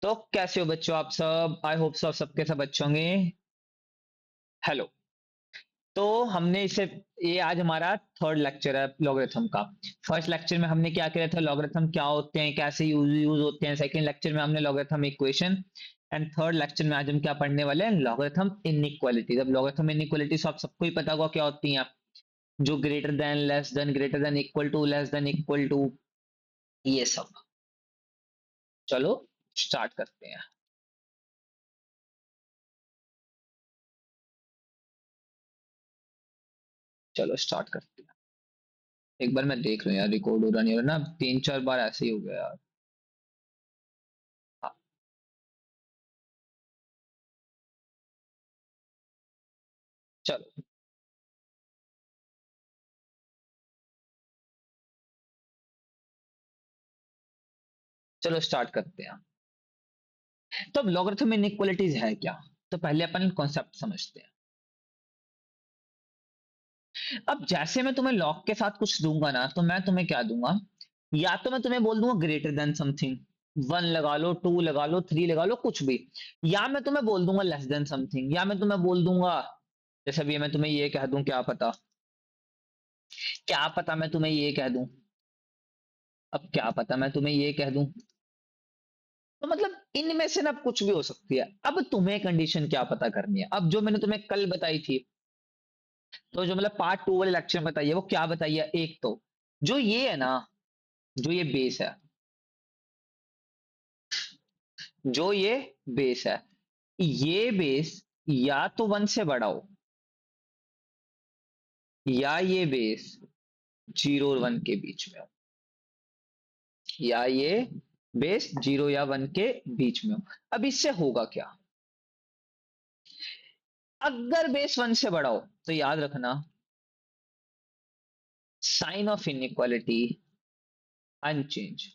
तो कैसे हो बच्चों आप सब? आई होप सब सबके सब अच्छे होंगे। हेलो। तो हमने इसे ये आज हमारा थर्ड लेक्चर है लॉगरिथम का। फर्स्ट लेक्चर में हमने क्या किया था, लॉगरिथम क्या होते हैं, कैसे यूज होते हैं। सेकंड लेक्चर में हमने logarithm equation. And third lecture में आज हम क्या पढ़ने वाले हैं, लॉगरिथम इनइक्वालिटी। अब लॉगरिथम इनइक्वालिटी आप सबको ही पता होगा क्या होती हैं, जो greater than equal to less than equal to, ये सब। चलो स्टार्ट करते हैं। चलो स्टार्ट करते हैं। एक बार मैं देख लूं यार, रिकॉर्ड हो रहा नहीं हो रहा ना, 3-4 बार ऐसे ही हो गया यार। हाँ, चलो। चलो स्टार्ट करते हैं। तो अब लॉगरिथम इनइक्वालिटीज है क्या? तो पहले अपन कॉन्सेप्ट समझते हैं। अब जैसे मैं तुम्हें लॉग के साथ कुछ दूंगा ना, तो मैं तुम्हें क्या दूंगा, या तो मैं तुम्हें बोल दूंगा ग्रेटर देन समथिंग, 1 लगा लो, 2 लगा लो, 3 लगा लो, कुछ भी। या मैं तुम्हें बोल दूंगा लेस देन समथिंग, या मैं तुम्हें बोल दूंगा, जैसे अभी मैं तुम्हें ये कह दूं, क्या पता मैं तुम्हें ये कह दूं। अब क्या पता मैं तुम्हें ये कह दूं। तो मतलब इनमें से ना कुछ भी हो सकती है। अब तुम्हें कंडीशन क्या पता करनी है, अब जो मैंने तुम्हें कल बताई थी, तो जो मतलब पार्ट 2 वाले लेक्चर में बताइए, वो क्या बताइए, एक तो जो ये है ना, जो ये बेस है, जो ये बेस है, ये बेस या तो 1 से बड़ा हो, या ये बेस 0 और 1 के बीच में हो, या ये बेस 0 या 1 के बीच में हो। अब इससे होगा क्या, अगर बेस 1 से बड़ा हो तो याद रखना, साइन ऑफ इनइक्वालिटी अनचेंज।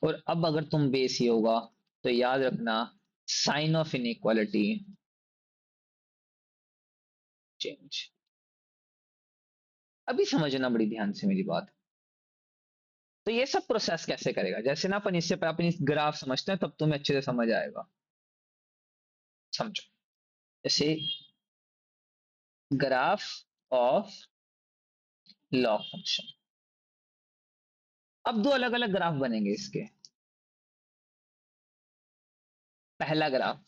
और अब अगर तुम बेस ही होगा, तो याद रखना, साइन ऑफ इनइक्वालिटी चेंज। अभी समझना बड़ी ध्यान से मेरी बात। तो ये सब प्रोसेस कैसे करेगा, जैसे ना अपन इससे अपन इस ग्राफ समझते हैं, तब तुम्हें अच्छे से समझ आएगा। समझो, जैसे ग्राफ ऑफ लॉग फंक्शन। अब दो अलग अलग ग्राफ बनेंगे इसके। पहला ग्राफ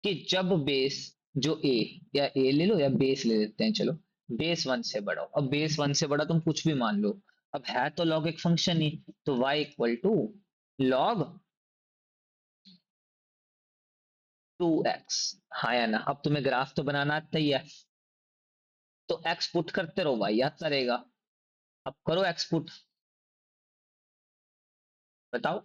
कि जब बेस, जो ए, या ए ले लो या बेस ले लेते हैं, चलो बेस 1 से बड़ा हो। अब बेस 1 से बड़ा तुम कुछ भी मान लो, अब है तो लॉग एक फंक्शन ही, तो y equal to log 2x। हाँ या ना? अब तुम्हें ग्राफ तो बनाना आता ही है, तो x पुट करते रहो, y आता रहेगा। अब करो x पुट, बताओ।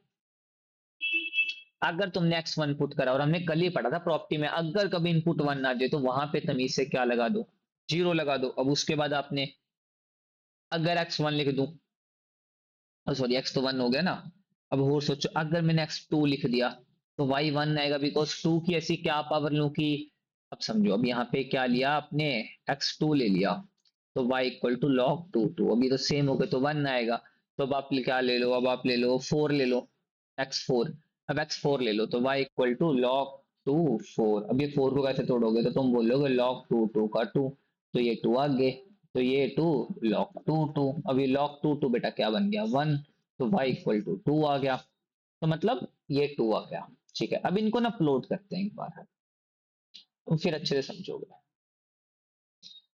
अगर तुमने x1 पुट करा, और हमने कल ही पढ़ा था प्रॉपर्टी में, अगर कभी इनपुट 1 ना जाए तो वहां पे तमीज से क्या लगा दो, 0 लगा दो। अब उसके बाद आपने, अगर x1 लिख दूं, सॉरी x तो 1 हो गया ना, अब और सोचो अगर मैंने x2 लिख दिया, तो y 1 आएगा, बिकॉज 2 की ऐसी क्या पावर लूं कि, अब समझो, अब यहाँ पे क्या लिया आपने, x2 ले लिया, तो y इक्वल टू लॉग 2 अभी तो सेम हो गए, तो 1 आएगा। तो अब आप क्या ले लो, अब आप ले लो 4 ले लो, x4। अब x4 ले लो, तो y इक्वल टू लॉग 2 4। अब ये 4 को कैसे तोड़ोगे, तो तुम बोलोगे लॉग 2 का 2, तो ये 2 आ गए, तो ये 2 लॉग 2 अभी लॉग 2 बेटा क्या बन गया, 1। तो y इक्वल टू 2 आ गया, तो मतलब ये 2 आ गया। ठीक है, अब इनको ना प्लॉट करते हैं एक बार, तो फिर अच्छे से समझोगे।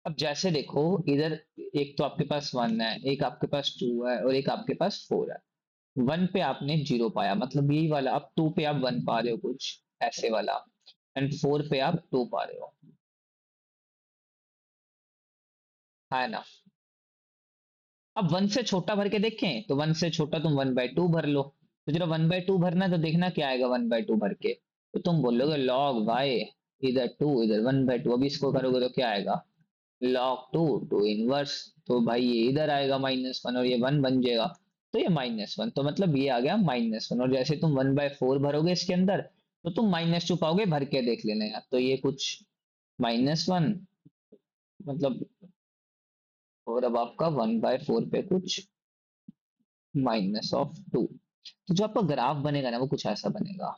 अब जैसे देखो, इधर एक तो आपके पास 1 है, एक आपके पास 2 है, और एक आपके पास 4 है। 1 पे आपने 0 पाया, मतलब यही वाला। अब 2 पे आप 1 पा रहे हो, कुछ ऐसे वाला। एंड 4 पे आप 2 पा रहे हो, है ना? अब 1 से छोटा भर के देखें, तो 1 से छोटा तुम 1/2 भर लो। तो जब 1/2 भरना है, तो देखना क्या आएगा 1/2 भर के, तो तुम बोलोगे लॉग वाई, इधर 2 इधर 1/2। अभी इसको करोगे तो क्या आएगा, लॉग 2 इनवर्स। तो भाई ये इधर आएगा -1, और ये 1 बन जाएगा, तो ये -1। तो मतलब ये आ गया -1। और जैसे तुम 1/4 भरोगे इसके अंदर, तो तुम -2 पाओगे, भर के देख लेना यार। तो ये कुछ -1, मतलब, और अब आपका 1/4 पे कुछ -2। तो जो आपका ग्राफ बनेगा ना वो कुछ ऐसा बनेगा।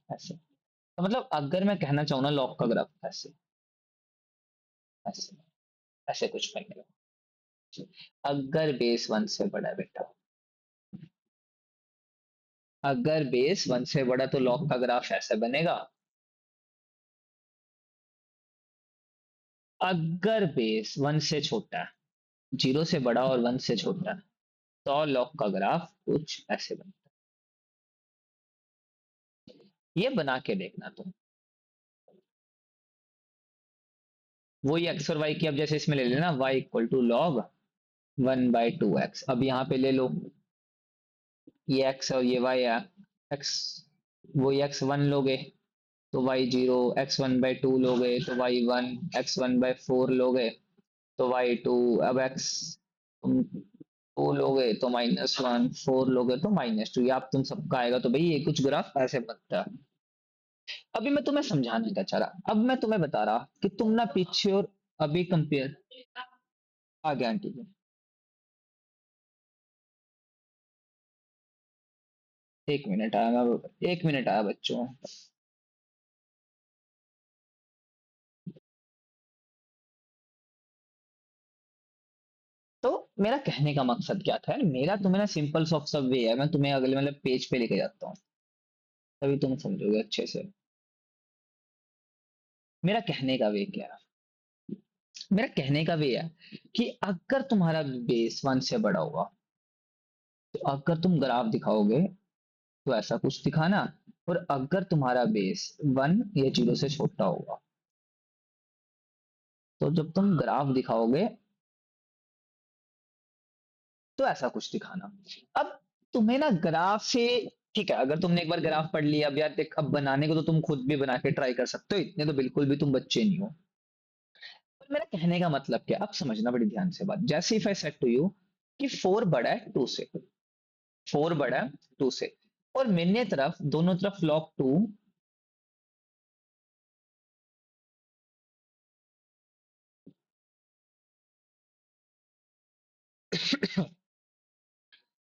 ऐसे तो मतलब अगर मैं कहना चाहूँ ना लॉग का ग्राफ ऐसे ऐसे ऐसे कुछ बनेगा। अगर बेस 1 से बड़ा है बेटा, अगर बेस 1 से बड़ा तो लॉग का ग्राफ ऐसे बनेगा। अगर बेस 1 से छोटा है, 0 से बड़ा और 1 से छोटा है, तो लॉग का ग्राफ कुछ ऐसे बनता है। ये बना के देखना तुम। वही एक्स और वाई की अब जैसे इसमें ले लेना, Y equal to log 1/2x। अब यहाँ पे ले लो, ये एक्स और ये वाई है। एक्स, वही x1 लोगे तो y0, x1/2 लोगे तो y1, x1/4 लोगे तो y2, अब x तुम 2 लोगे तो -1, 4 लोगे तो -2। ये आप तुम सबका आएगा। तो भाई ये कुछ ग्राफ ऐसे बनता है। अभी मैं तुम्हें समझाने का चाह रहा, अब मैं तुम्हें बता रहा कि तुम ना पीछे और अभी कंपेयर। आ गया आंटी जी। 1 मिनट आया मैं, 1 मिनट आया बच्चों। तो मेरा कहने का मकसद क्या था, मेरा तुम्हें ना सिंपल सॉफ्ट सा वे है, मैं तुम्हें अगले मतलब पेज पे लेके जाता हूँ, तभी तुम समझोगे अच्छे से। मेरा कहने का वे क्या है, मेरा कहने का वे है कि अगर तुम्हारा बेस 1 से बड़ा होगा, तो अगर तुम ग्राफ दिखाओगे तो ऐसा कुछ दिखाना। और अगर तुम्हारा बेस 1 या 0 से छोटा होगा, तो जब तुम ग्राफ दिखाओगे तो ऐसा कुछ दिखाना। अब तुम्हें ना ग्राफ से, ठीक है, अगर तुमने एक बार ग्राफ पढ़ लिया, अब यार देख, अब बनाने को तो तुम खुद भी बना के ट्राई कर सकते हो, इतने तो बिल्कुल भी तुम बच्चे नहीं हो। पर मेरा कहने का मतलब क्या, अब समझना बड़ी ध्यान से बात। जैसे if I said to you कि 4 बड़ा है 2 से, 4 बड़ा है 2 से, और मैंने तरफ दोनों तरफ लॉग 2,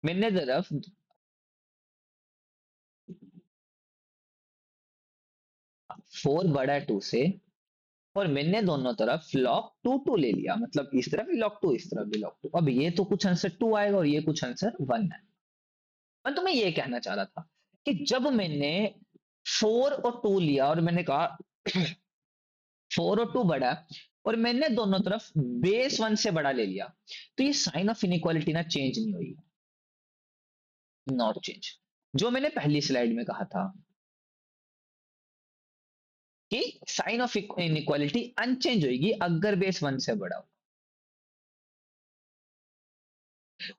मैंने तरफ 4 बड़ा है 2 से, और मैंने दोनों तरफ log 2 ले लिया, मतलब इस तरफ भी log 2, इस तरफ भी log 2। अब ये तो कुछ आंसर 2 आएगा और ये कुछ आंसर 1 है। मैं तुम्हें ये कहना चाह रहा था कि जब मैंने 4 और 2 लिया और मैंने कहा 4 और 2 बड़ा है, और मैंने दोनों तरफ बेस 1 से बड़ा ले लिया, तो ये साइन ऑफ इनइक्वालिटी ना चेंज नहीं हुई, नॉट चेंज। जो मैंने पहली स्लाइड में कहा था कि साइन ऑफ इनइक्वालिटी अनचेंज होगी अगर बेस 1 से बड़ा हो।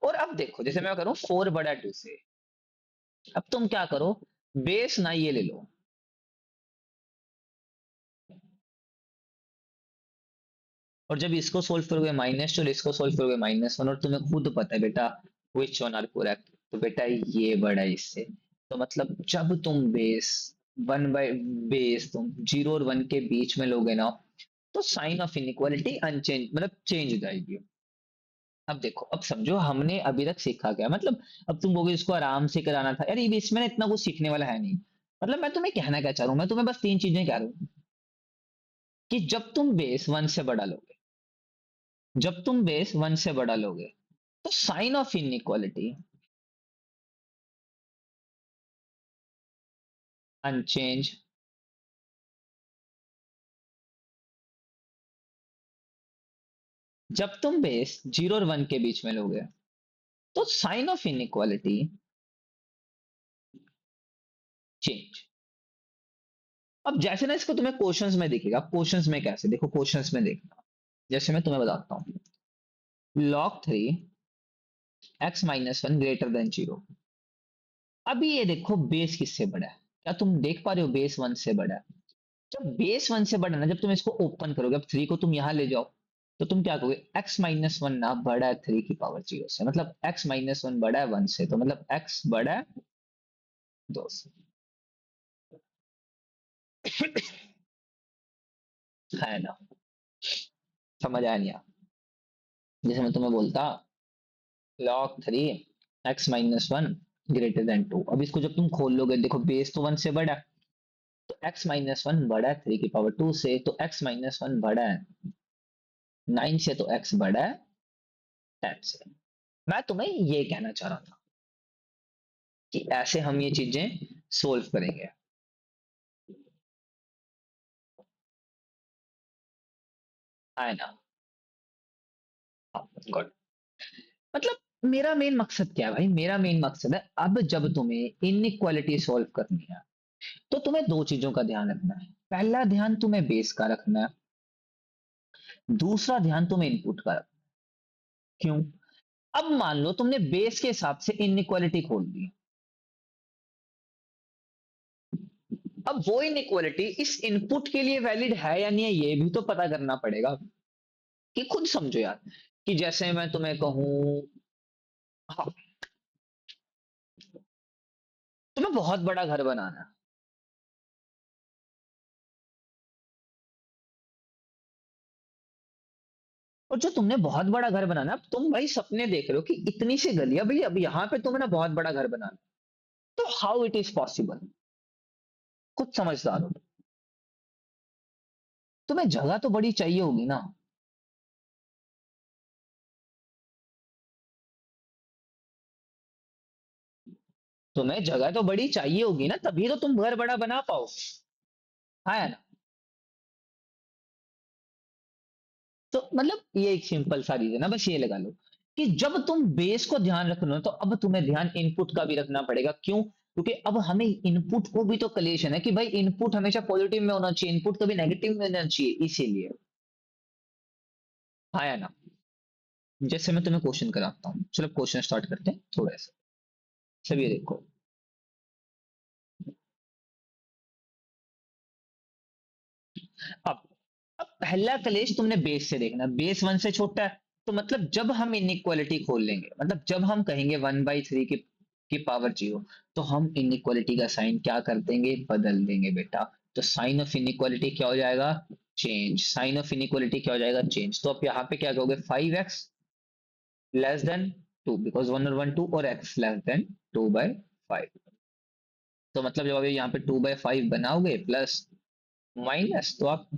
और अब देखो, जैसे मैं करूं 4 बड़ा 2 से, अब तुम क्या करो, बेस ना ये ले लो, और जब इसको सोल्व करोगे -2 और इसको सोल्व करोगे -1, और तुम्हें खुद पता है बेटा विच वन आर करेक्ट, तो बेटा ये बड़ा है इससे। तो मतलब जब तुम बेस 0 और 1 के बीच में लोगे ना, तो साइन ऑफ इनइक्वालिटी अनचेंज, मतलब चेंज हो जाएगी। अब देखो, अब समझो हमने अभी तक सीखा क्या, मतलब अब तुम बोलोगे इसको आराम से कराना था, यार ये भी इसमें ना इतना कुछ सीखने वाला है नहीं। मतलब मैं तुम्हें कहना क्या चाह रहा हूँ, मैं तुम्हें बस 3 चीजें कह रहा हूँ कि जब तुम बेस 1 से बड़ा लोगे, जब तुम बेस 1 से बड़ा लोगे, तो साइन ऑफ इनइक्वालिटी अनचेंज। जब तुम बेस 0 और 1 के बीच में लोगे, तो साइन ऑफ इनइक्वालिटी चेंज। अब जैसे ना इसको तुम्हें क्वेश्चंस में दिखेगा, क्वेश्चंस में कैसे देखो, क्वेश्चंस में देखना, जैसे मैं तुम्हें बताता हूँ, log 3 x-1 ग्रेटर देन 0। अभी ये देखो बेस किससे बड़ा है, क्या तुम देख पा रहे हो, बेस 1 से बड़ा है। जब बेस 1 से बड़ा है ना, जब तुम इसको ओपन करोगे, अब 3 को तुम यहां ले जाओ, तो तुम क्या कहोगे, x-1 ना बड़ा है 3 की पावर 0 से, मतलब x-1 बड़ा है 1 से, तो मतलब x बड़ा है 2 से। है ना? समझ आया नहीं? जैसे मैं तुम्हें बोलता log 3 x minus one greater than two, अब इसको जब तुम खोल लोगे देखो बेस तो वन से बड़ा है, तो x माइनस वन बड़ा है 3 की पावर 2 से, तो x माइनस वन बड़ा है 9 से, तो x बड़ा है 10 से। मैं तुम्हें ये कहना चाह रहा था कि ऐसे हम ये चीजें सोल्व करेंगे। है ना? गुड। मतलब मेरा मेन मकसद क्या है भाई, मेरा मेन मकसद है अब जब तुम्हें इनइक्वालिटी सॉल्व करनी है तो तुम्हें दो चीजों का ध्यान रखना है। पहला ध्यान तुम्हें बेस का रखना है, दूसरा ध्यान तुम्हें इनपुट का रखना है। क्यों? अब मान लो तुमने बेस के हिसाब से इनइक्वालिटी खोल दी, अब वो इनइक्वालिटी इस इनपुट के लिए वैलिड है या नहीं है ये भी तो पता करना पड़ेगा। कि खुद समझो यार, कि जैसे मैं तुम्हें कहूं, हाँ, तुम्हें बहुत बड़ा घर बनाना है, और जो तुमने बहुत बड़ा घर बनाना है, अब तुम भाई सपने देख रहे हो कि इतनी सी गलियां भाई, अब यहाँ पे तुम्हें ना बहुत बड़ा घर बनाना है, तो हाउ इट इज पॉसिबल? कुछ समझदार हो, तुम्हें जगह तो बड़ी चाहिए होगी ना। तुम्हें जगह तो बड़ी चाहिए होगी ना, तभी तो तुम घर बड़ा बना पाओ। हाँ है ना? तो मतलब ये एक सिंपल सा रीजन है, बस ये लगा लो कि जब तुम बेस को ध्यान रख रहे हो तो अब तुम्हें ध्यान इनपुट का भी रखना पड़ेगा। क्यों? क्योंकि अब हमें इनपुट को भी तो कलेशन है कि भाई इनपुट हमेशा पॉजिटिव में होना चाहिए, इनपुट कभी नेगेटिव में होना चाहिए, इसीलिए। हाँ है ना? जैसे मैं तुम्हें क्वेश्चन कराता हूँ, चलो क्वेश्चन स्टार्ट करते हैं थोड़ा सा। सब ये देखो, अब अब पहला कलेश तुमने बेस से देखना, बेस वन से छोटा है, तो मतलब जब हम इनइक्वालिटी खोल लेंगे, मतलब जब हम कहेंगे 1/3 की पावर जीरो, तो हम इनइक्वालिटी का साइन क्या कर देंगे, बदल देंगे बेटा। तो साइन ऑफ इनइक्वालिटी क्या हो जाएगा, चेंज। साइन ऑफ इनइक्वालिटी क्या हो जाएगा, चेंज। तो आप यहाँ पे क्या कहोगे, 5x less than two, because one और वन टू, और x लेस देन 2/5। तो मतलब जब आप यहाँ पे 2/5 बनाओगे प्लस माइनस, तो आप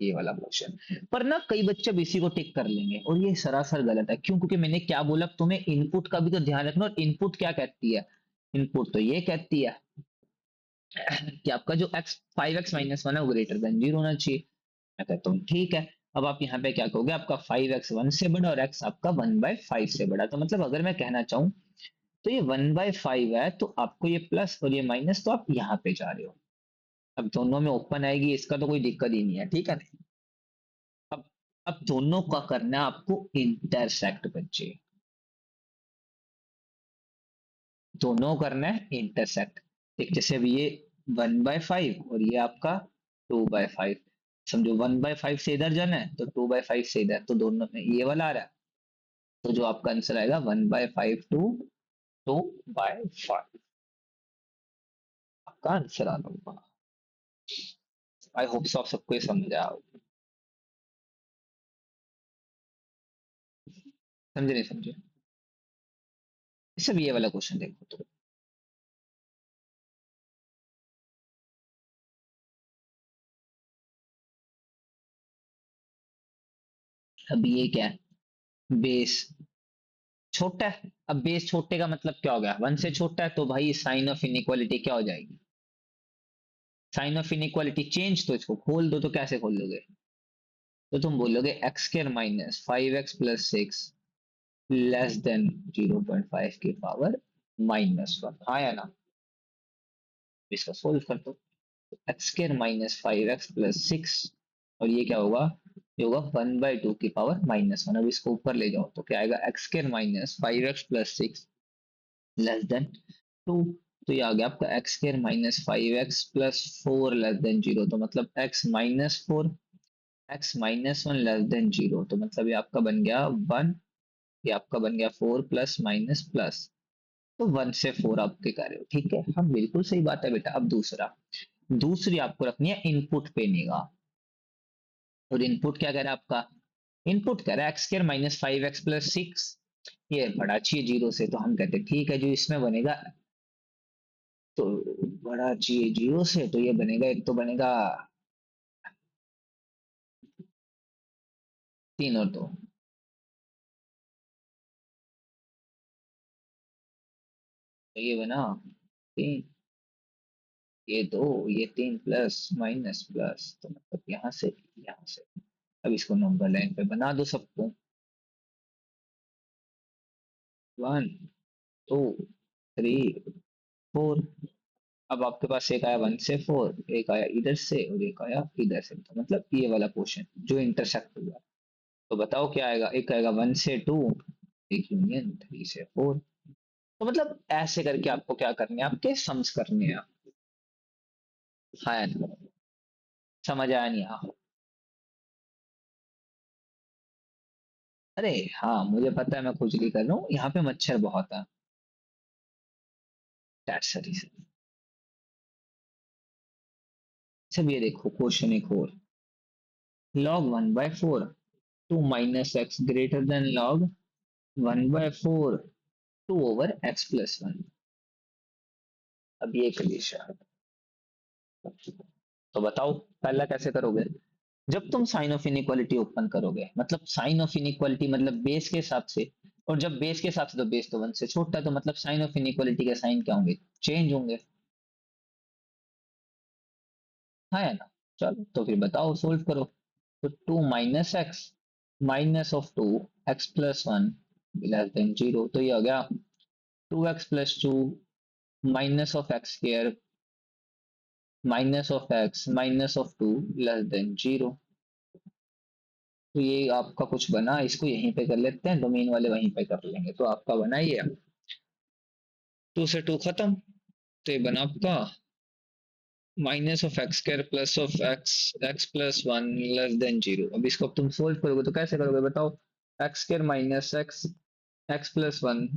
ये वाला क्वेश्चन। पर ना कई बच्चे अब इसी को टिक कर लेंगे, और ये सरासर गलत है। क्यों? क्योंकि मैंने क्या बोला, तुम्हें इनपुट का भी तो ध्यान रखना, और इनपुट क्या कहती है, इनपुट तो ये कहती है कि आपका जो x 5x-1 है वो ग्रेटर देन जीरो होना चाहिए। मैं कहता हूँ ठीक है। अब आप यहाँ पे क्या कहोगे, आपका 5x 1 से बड़ा और x आपका 1/5 से बड़ा, तो मतलब अगर मैं कहना चाहूँ तो ये 1/5 है, तो आपको ये प्लस और ये माइनस, तो आप यहाँ पे जा रहे हो। अब दोनों में ओपन आएगी, इसका तो कोई दिक्कत ही नहीं है, ठीक है। अब अब दोनों का करना है आपको इंटरसेक्ट बच्चे, दोनों करना है इंटरसेक्ट। एक जैसे अभी ये 1/5 और ये आपका 2/5, समझो 1/5 से इधर जाना है तो 2/5 से इधर, तो दोनों में ये वाला आ रहा है, तो जो आपका आंसर आएगा 1/5 टू 2/5, आपका आंसर आ होगा। आई होप सो आप सबको ये समझ आया होगा। समझे नहीं समझे? सब ये वाला क्वेश्चन देखो तो, अब ये क्या है, बेस छोटा है। अब बेस छोटे का मतलब क्या हो गया, वन से छोटा है, तो भाई साइन ऑफ इनइक्वालिटी क्या हो जाएगी, साइन ऑफ इनइक्वालिटी चेंज। तो इसको खोल दो, तो कैसे खोल दोगे, तो तुम बोलोगे x square minus 5x+6 less than 0.5 की पावर -1। हाँ या ना? इसका सोल्व कर दो, x² -5x+6, और ये क्या होगा, ये होगा 1/2 की पावर -1। अब इसको ऊपर ले जाओ तो क्या आएगा, x² -5x+6 लेस देन 2। तो ये आ गया आपका x² -5x+4 लेस देन 0, तो मतलब x-4, x-1 लेस देन 0, तो मतलब ये आपका बन गया 1, ये आपका बन गया 4 प्लस माइनस प्लस, तो 1 से 4 आपके कर रहे हो, ठीक है। हाँ बिल्कुल सही बात है बेटा। अब दूसरा, दूसरी आपको रखनी है इनपुट पे निगाह। और इनपुट क्या कह रहा है आपका? इनपुट कह रहा है एक्स स्क्वायर माइनस 5x+6, ये बड़ा चाहिए जीरो से, तो हम कहते हैं ठीक है जो इसमें बनेगा, तो बड़ा चाहिए जीरो से, तो ये बनेगा, एक तो बनेगा 3 और 2, तो ये बना 3, ये 2, ये 3 प्लस माइनस प्लस, तो मतलब यहाँ से अब इसको नंबर लाइन पे बना दो सबको, 1 2 3 4। अब आपके पास एक आया 1 से 4, एक आया इधर से और एक आया इधर से, तो मतलब ये वाला पोर्शन जो इंटरसेक्ट हुआ, तो बताओ क्या आएगा? एक आएगा 1 से 2, एक यूनियन 3 से 4। तो मतलब ऐसे करके आपको क्या करने हैं, आपके सम्स करने हैं। हाँ या ना? समझ आया नहीं? हाँ। अरे हाँ, मुझे पता है मैं खुजली कर रहा हूँ, यहाँ पे मच्छर बहुत है, दैट्स द रीजन। सब ये देखो क्वेश्चन एक और, log 1/4 2 minus x greater than log 1/4 2/x+1। अब ये कंडीशन, तो बताओ पहला कैसे करोगे? जब तुम साइन ऑफ इनइक्वालिटी ओपन करोगे, मतलब साइन ऑफ इनइक्वालिटी मतलब बेस के हिसाब से, और जब बेस के हिसाब से तो बेस तो 1 से छोटा है, तो मतलब साइन ऑफ इनइक्वालिटी के साइन क्या होंगे? चेंज होंगे। हाँ है ना? चलो तो फिर बताओ, सोल्व करो। तो 2 - x -(2)x+1 <(0), तो ये हो गया 2x+2 -(x²) -(x) -(2) <(0). तो ये आपका कुछ बना, इसको यहीं पे कर लेते हैं, डोमेन वाले वहीं पे कर लेंगे, तो आपका बना ये 2 से 2 खत्म, तो ये बना आपका -(x² +(x)(x+1 <(0)। अब इसको अब तुम सोल्व करोगे तो कैसे करोगे बताओ? x² -(x)(x+1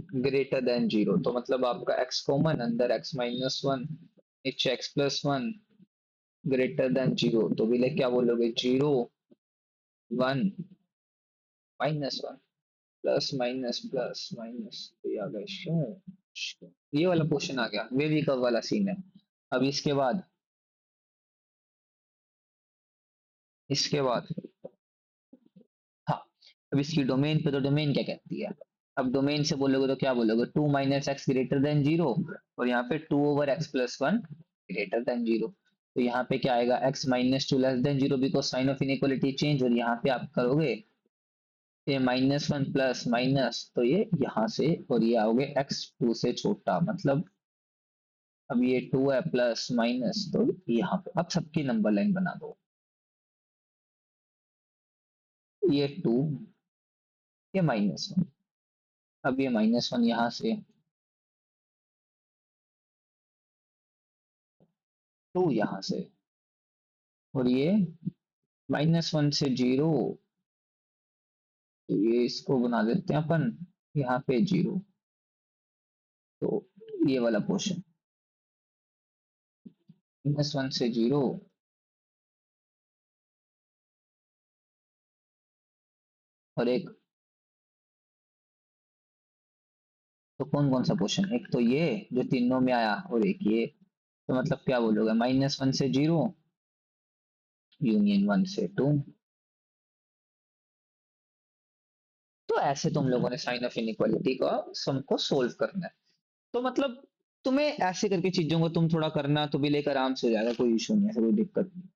<(0), तो मतलब आपका x कॉमन, अंदर x-1, नीचे x+1 <(0), तो भी क्या बोलोगे? 0 1 -(1) प्लस माइनस प्लस माइनस, तो ये आ गया शून्य। ये वाला क्वेश्चन आ गया, वेवी कर्व वाला सीन है। अब इसके बाद हाँ, अब इसकी डोमेन पे, तो डोमेन क्या कहती है? अब डोमेन से बोलोगे तो क्या बोलोगे? 2 - (x)<(0), और यहाँ पे 2/x+1 <(0). तो यहाँ पे क्या आएगा? x-2 <(0), because sign of inequality change, और यहाँ पे आप करोगे ये -1 प्लस माइनस, तो ये यहाँ से, और ये आओगे x2 से छोटा, मतलब अब ये 2 है प्लस माइनस, तो यहाँ पे अब सबकी नंबर लाइन बना दो, ये 2, ये -1, अब ये -1 यहाँ से, 2 यहाँ से, और ये -1 से 0, तो ये इसको बना देते हैं अपन यहाँ पे 0, तो ये वाला पोर्शन -1 से 0, और एक, तो कौन कौन सा पोर्शन? एक तो ये जो तीनों में आया, और एक ये, तो मतलब क्या बोलोगे? -1 से 0 यूनियन 1 से 2। तो ऐसे तुम लोगों ने साइन ऑफ इनइक्वालिटी का सम को सोल्व करना है। तो मतलब तुम्हें ऐसे करके चीजों को तुम थोड़ा करना, तो भी लेकर आराम से हो जाएगा, कोई इशू नहीं है, ऐसा कोई दिक्कत नहीं।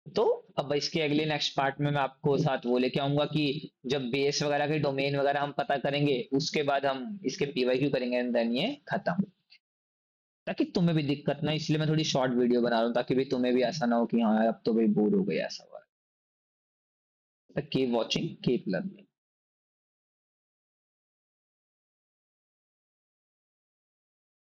तो अब इसके अगले नेक्स्ट पार्ट में मैं आपको साथ वो लेके आऊंगा कि जब बेस वगैरह के डोमेन वगैरह हम पता करेंगे, उसके बाद हम इसके पीवाईक्यू करेंगे, एंड देन ये खत्म, ताकि तुम्हें भी दिक्कत ना, इसलिए मैं थोड़ी शॉर्ट वीडियो बना रहा हूँ, ताकि भी तुम्हें भी ऐसा ना हो कि हाँ यार अब तो भाई बोर हो गया, ऐसा हुआ। Keep watching, keep learning.